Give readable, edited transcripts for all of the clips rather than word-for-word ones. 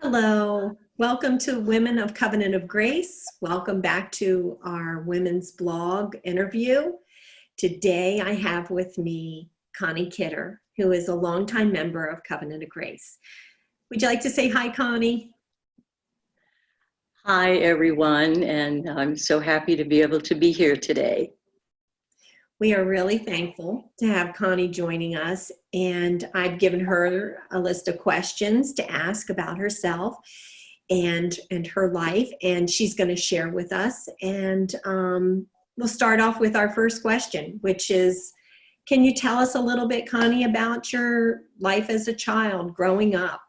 Hello, welcome to Women of Covenant of Grace. Welcome back to our women's blog interview. Today I have with me Connie Kidder, who is a longtime member of Covenant of Grace. Would you like to say hi, Connie? Hi, everyone, and I'm so happy to be able to be here today. We are really thankful to have Connie joining us, and I've given her a list of questions to ask about herself and her life, and she's going to share with us. And we'll start off with our first question, which is, can you tell us a little bit, Connie, about your life as a child growing up?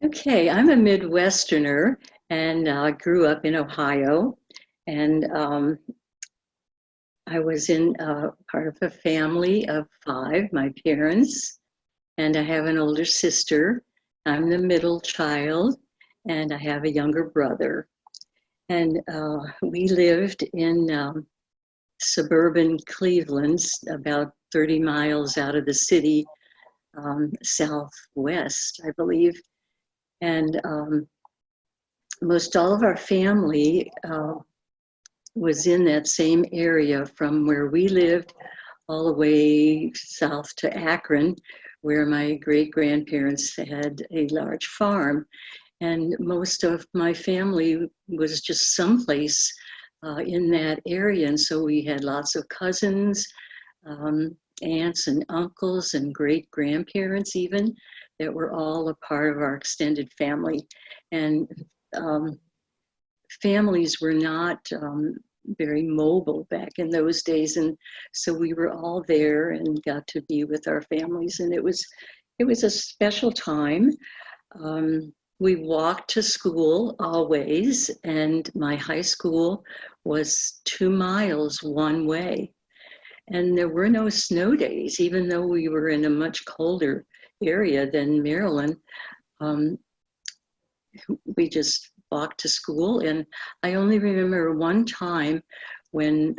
Okay, I'm a Midwesterner, and I grew up in Ohio, and I was in part of a family of five, my parents, and I have an older sister. I'm the middle child, and I have a younger brother. And we lived in suburban Cleveland, about 30 miles out of the city, southwest, I believe. And most all of our family was in that same area from where we lived all the way south to Akron, where my great-grandparents had a large farm. And most of my family was just someplace in that area. And so we had lots of cousins, aunts and uncles and great-grandparents even, that were all a part of our extended family. And families were not very mobile back in those days, and so we were all there and got to be with our families, and it was a special time. We walked to school always, and my high school was 2 miles one way, and there were no snow days, even though we were in a much colder area than Maryland. We just walked to school, and I only remember one time when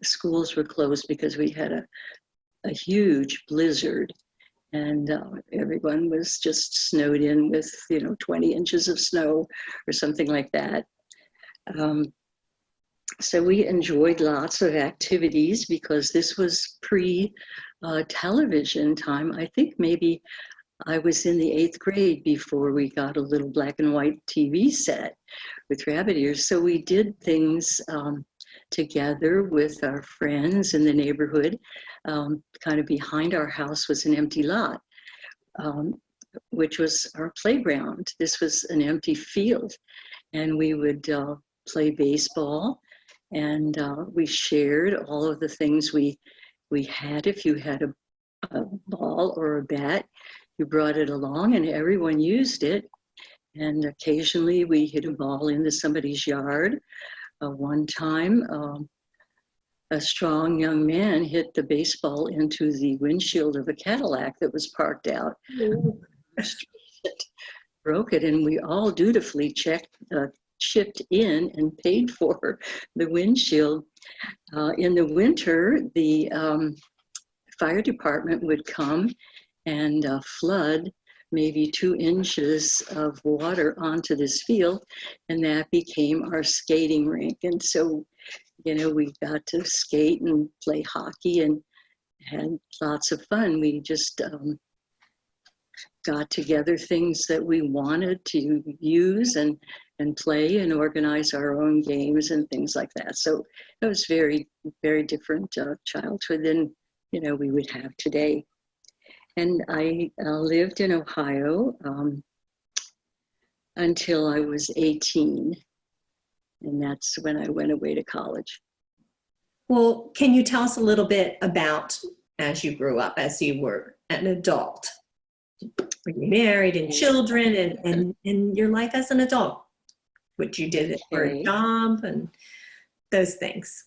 schools were closed because we had a huge blizzard, and everyone was just snowed in with 20 inches of snow or something like that. So we enjoyed lots of activities because this was pre-television time. I think maybe I was in the 8th grade before we got a little black and white TV set with rabbit ears. So we did things together with our friends in the neighborhood. Kind of behind our house was an empty lot, which was our playground. This was an empty field, and we would play baseball, and we shared all of the things we had. If you had a ball or a bat, you brought it along, and everyone used it. And occasionally we hit a ball into somebody's yard. One time, a strong young man hit the baseball into the windshield of a Cadillac that was parked out. Broke it, and we all dutifully chipped in and paid for the windshield. In the winter, the fire department would come and flood maybe 2 inches of water onto this field, and that became our skating rink. And so, we got to skate and play hockey and had lots of fun. We just got together things that we wanted to use and play and organize our own games and things like that. So it was very, very different childhood than we would have today. And I lived in Ohio until I was 18. And that's when I went away to college. Well, can you tell us a little bit about as you grew up, as you were an adult? Were you married and children and your life as an adult? What you did for a job and those things.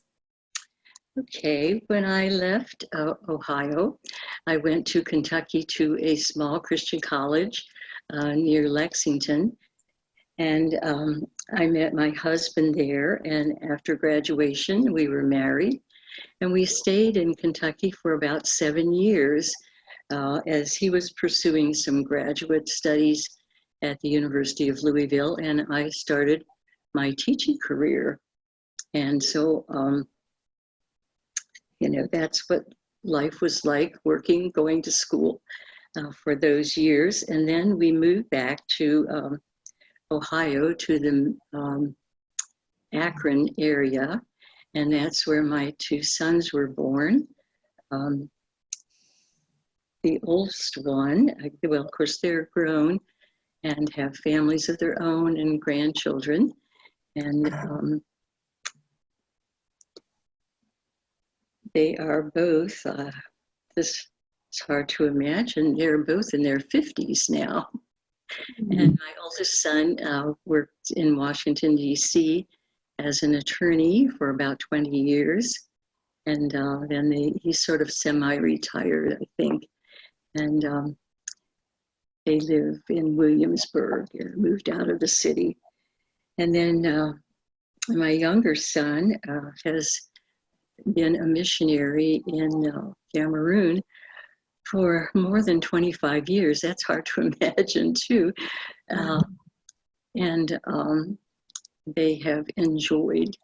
Okay, when I left Ohio, I went to Kentucky to a small Christian college near Lexington. And I met my husband there, and after graduation, we were married. And we stayed in Kentucky for about 7 years as he was pursuing some graduate studies at the University of Louisville, and I started my teaching career. And so, that's what life was like, working, going to school for those years. And then we moved back to Ohio, to the Akron area, and that's where my two sons were born. The oldest one, well, of course, they're grown and have families of their own and grandchildren. And they are both, this is hard to imagine, they're both in their 50s now. Mm-hmm. And my oldest son worked in Washington, D.C. as an attorney for about 20 years. And then he's sort of semi-retired, I think. And they live in Williamsburg, moved out of the city. And then my younger son has been a missionary in Cameroon for more than 25 years. That's hard to imagine, too. And they have enjoyed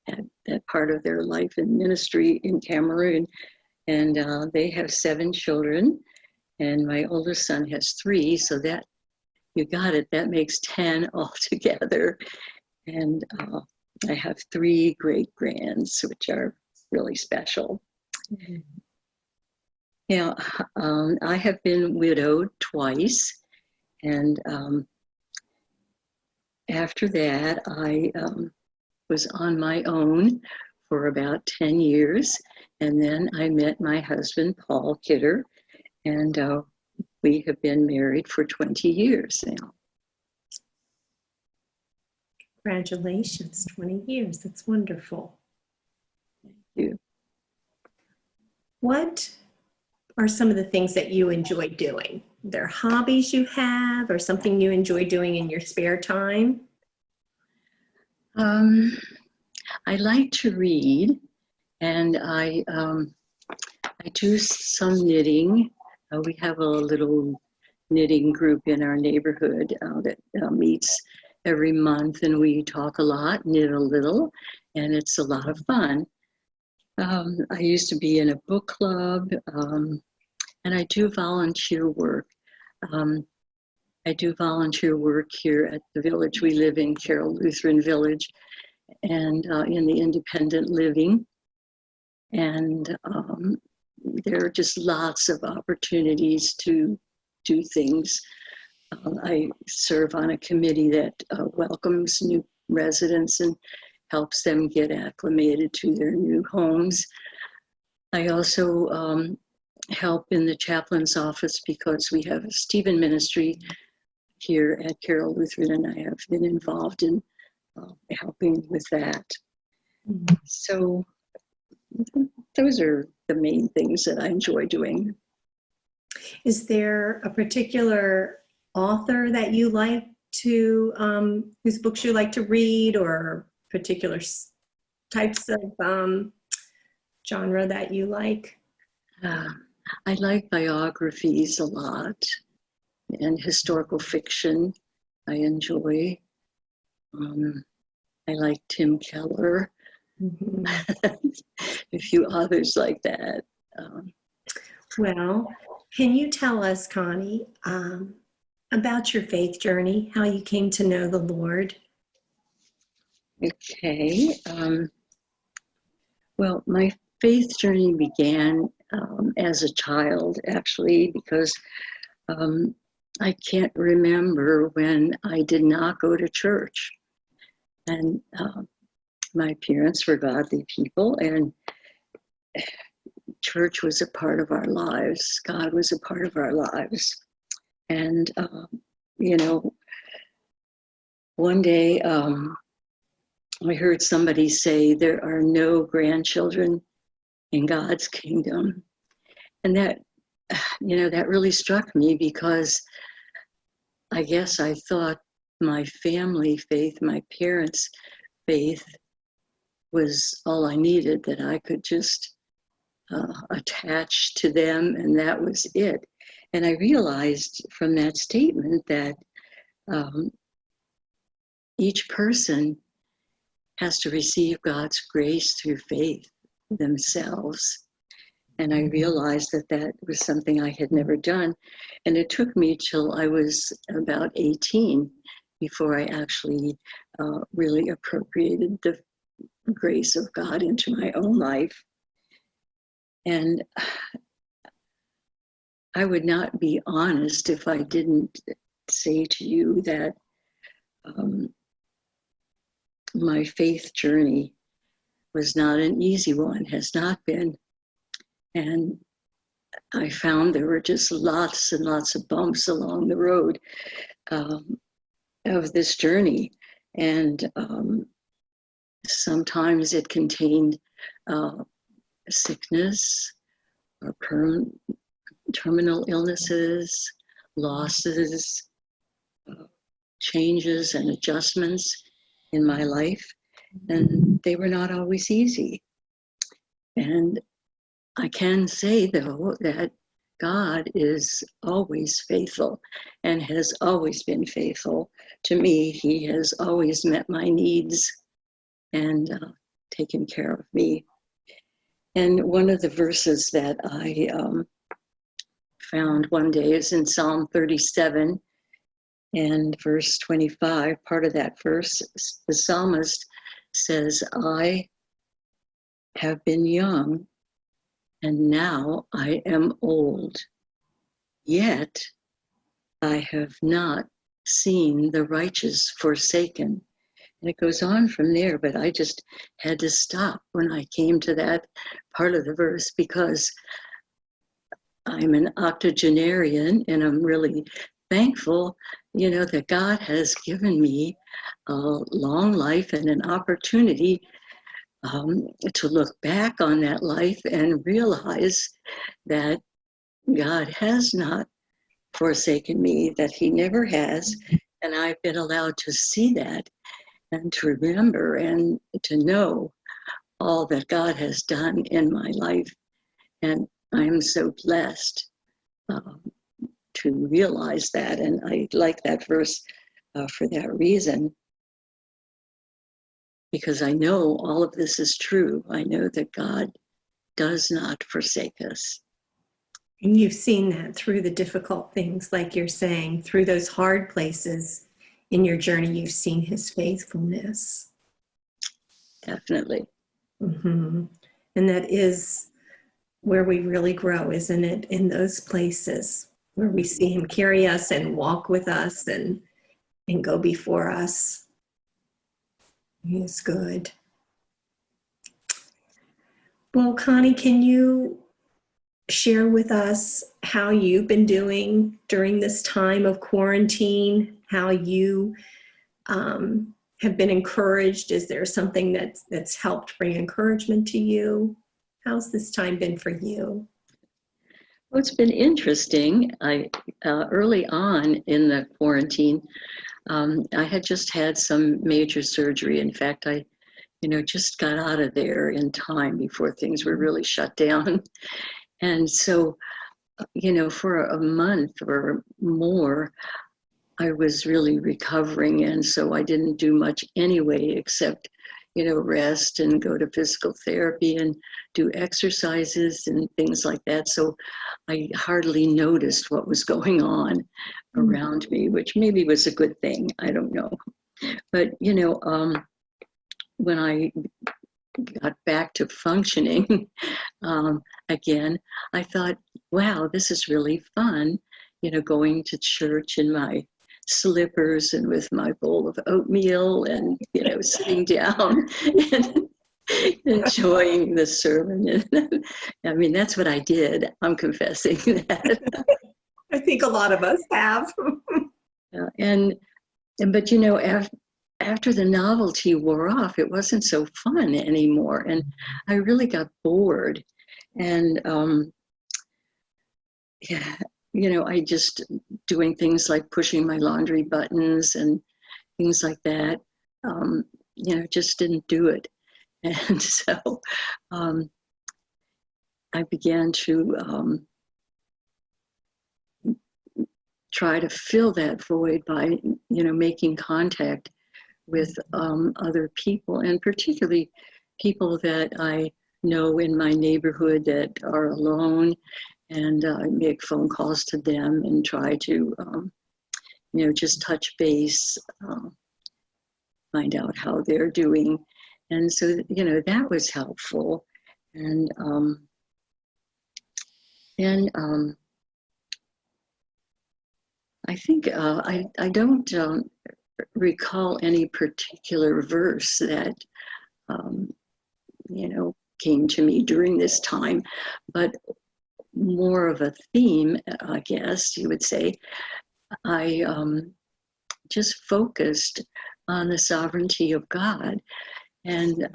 that part of their life in ministry in Cameroon. And they have 7 children. And my oldest son has 3, so that, you got it, that makes 10 altogether. And I have 3 great-grands, which are really special. Mm-hmm. Now, I have been widowed twice, and after that, I was on my own for about 10 years, and then I met my husband, Paul Kidder, and we have been married for 20 years now. Congratulations, 20 years. That's wonderful. Thank you. What are some of the things that you enjoy doing? Are there hobbies you have or something you enjoy doing in your spare time? I like to read, and I do some knitting. We have a little knitting group in our neighborhood that meets every month, and we talk a lot, knit a little, and it's a lot of fun. I used to be in a book club, and I do volunteer work. I do volunteer work here at the village we live in, Carroll Lutheran Village, and in the independent living. And there are just lots of opportunities to do things. I serve on a committee that welcomes new residents and helps them get acclimated to their new homes. I also help in the chaplain's office because we have a Stephen ministry here at Carroll Lutheran, and I have been involved in helping with that. Mm-hmm. So those are the main things that I enjoy doing. Is there a particular author that you like to, whose books you like to read, or particular types of genre that you like? I like biographies a lot, and historical fiction I enjoy. I like Tim Keller. Mm-hmm. A few others like that. Well, can you tell us, Connie, about your faith journey, how you came to know the Lord? Okay. Well, my faith journey began as a child, actually, because I can't remember when I did not go to church. And my parents were godly people, and church was a part of our lives. God was a part of our lives. And, one day I heard somebody say there are no grandchildren in God's kingdom. And that, that really struck me, because I guess I thought my family faith, my parents' faith, was all I needed, that I could just attach to them, and that was it. And I realized from that statement that um, each person has to receive God's grace through faith themselves. And I realized that that was something I had never done. And it took me till I was about 18 before I actually really appropriated the grace of God into my own life. And I would not be honest if I didn't say to you that my faith journey was not an easy one, has not been. And I found there were just lots and lots of bumps along the road of this journey. And sometimes it contained sickness or terminal illnesses, losses, changes and adjustments in my life. And they were not always easy. And I can say, though, that God is always faithful and has always been faithful to me. He has always met my needs and taken care of me. And one of the verses that I found one day is in Psalm 37 and verse 25. Part of that verse, the psalmist says, I have been young and now I am old, yet I have not seen the righteous forsaken. And it goes on from there, but I just had to stop when I came to that part of the verse because I'm an octogenarian and I'm really thankful, that God has given me a long life and an opportunity to look back on that life and realize that God has not forsaken me, that He never has. And I've been allowed to see that and to remember and to know all that God has done in my life. And I am so blessed to realize that. And I like that verse for that reason, because I know all of this is true. I know that God does not forsake us. And you've seen that through the difficult things, like you're saying, through those hard places in your journey, you've seen His faithfulness. Definitely. Mm-hmm. And that is where we really grow, isn't it? In those places where we see Him carry us and walk with us and go before us. He is good. Well, Connie, can you share with us how you've been doing during this time of quarantine, how you have been encouraged? Is there something that's helped bring encouragement to you? How's this time been for you? Well, it's been interesting. I early on in the quarantine, I had just had some major surgery. In fact, I just got out of there in time before things were really shut down. And so, for a month or more, I was really recovering. And so I didn't do much anyway, except, rest and go to physical therapy and do exercises and things like that. So I hardly noticed what was going on around me, which maybe was a good thing. I don't know. But, when I got back to functioning again, I thought, wow, this is really fun, going to church in my slippers and with my bowl of oatmeal and, sitting down and enjoying the sermon. I mean, that's what I did. I'm confessing that. I think a lot of us have. But after the novelty wore off, it wasn't so fun anymore. And I really got bored. And, I just doing things like pushing my laundry buttons and things like that, just didn't do it. And so I began to try to fill that void by, making contact with other people, and particularly people that I know in my neighborhood that are alone, and make phone calls to them and try to, just touch base, find out how they're doing. And so, that was helpful. And I think I don't recall any particular verse that, came to me during this time, but more of a theme, I guess you would say. I just focused on the sovereignty of God. And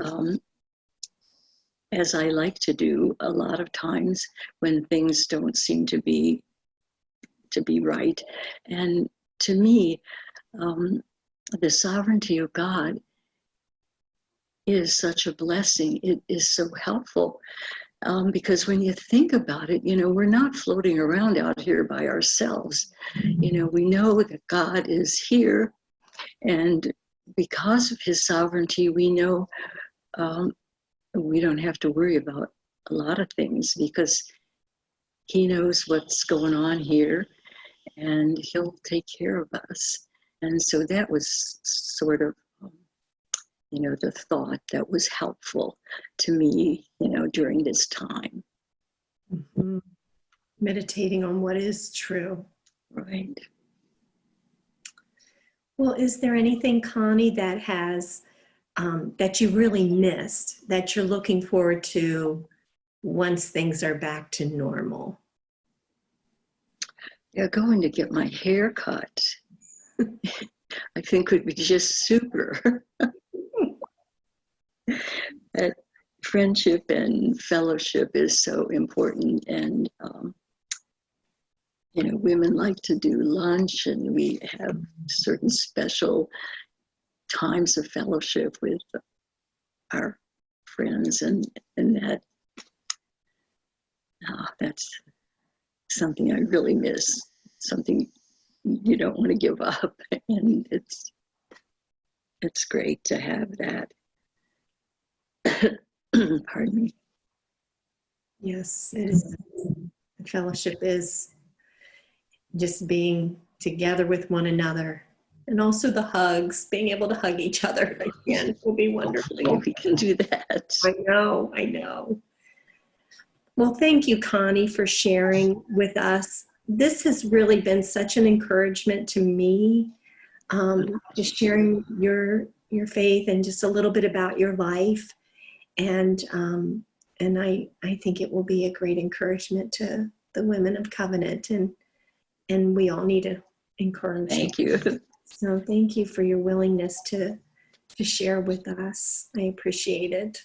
as I like to do a lot of times when things don't seem to be right. And to me, the sovereignty of God is such a blessing. It is so helpful. Because when you think about it, we're not floating around out here by ourselves. We know that God is here, and because of his sovereignty, we know we don't have to worry about a lot of things because he knows what's going on here, and he'll take care of us. And so that was sort of the thought that was helpful to me, during this time. Mm-hmm. Meditating on what is true. Right. Well, is there anything, Connie, that has, that you really missed, that you're looking forward to once things are back to normal? Yeah, going to get my hair cut, I think would be just super. That friendship and fellowship is so important, and women like to do lunch, and we have certain special times of fellowship with our friends, and that's something I really miss, something you don't want to give up, and it's great to have that. Pardon me. Yes, it is. Fellowship is just being together with one another, and also the hugs, being able to hug each other again will be wonderful. Hopefully we can do that. I know. Well, thank you, Connie, for sharing with us. This has really been such an encouragement to me, just sharing your faith and just a little bit about your life. And I think it will be a great encouragement to the women of Covenant, and we all need to encourage. Thank you. So thank you for your willingness to share with us. I appreciate it.